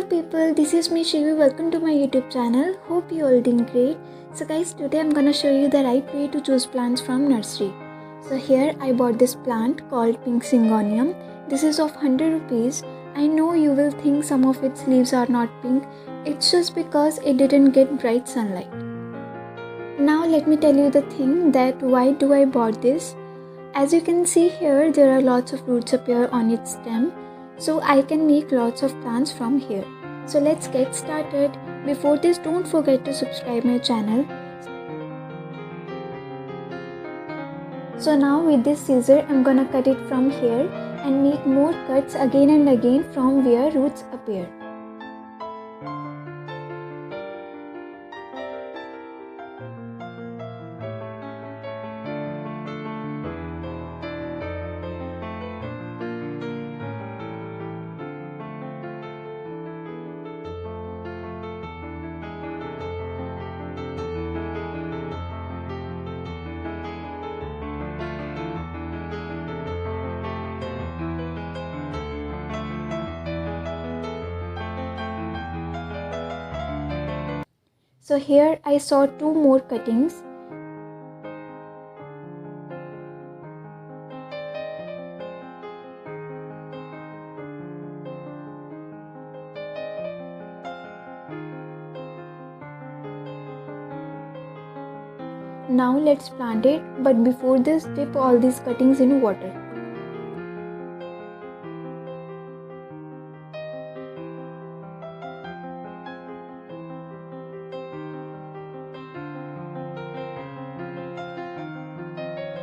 people, this is me Shivi. Welcome to my YouTube channel. Hope you all doing great. So guys, today I'm gonna show you the right way to choose plants from nursery. So here I bought this plant called pink syngonium. This is of 100 rupees. I know you will think some of its leaves are not pink. It's just because it didn't get bright sunlight. Now let me tell you the thing that why do I bought this. As you can see here, there are lots of roots appear on its stem. So I can make lots of plants from here. So let's get started. Before this, don't forget to subscribe my channel. So now with this scissor, I'm gonna cut it from here and make more cuts again and again from where roots appear. So here I saw two more cuttings. Now let's plant it, but before this, dip all these cuttings in water.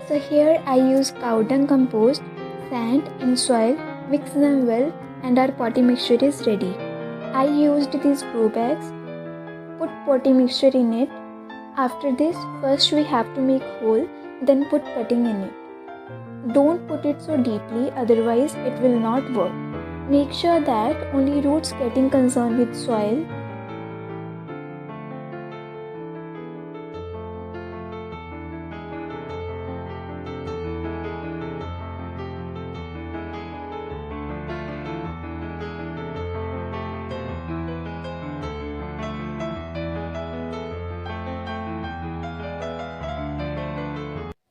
So here I use cow dung compost, sand and soil, mix them well and our potty mixture is ready. I used these grow bags, put potty mixture in it. After this, first we have to make hole, then put cutting in it. Don't put it so deeply, otherwise it will not work. Make sure that only roots getting concerned with soil.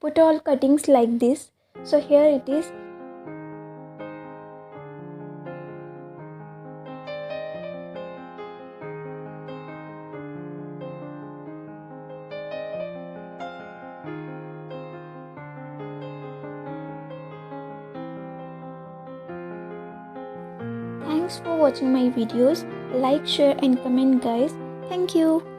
Put all cuttings like this. So here it is. Thanks for watching my videos. Like, share and comment guys. Thank you.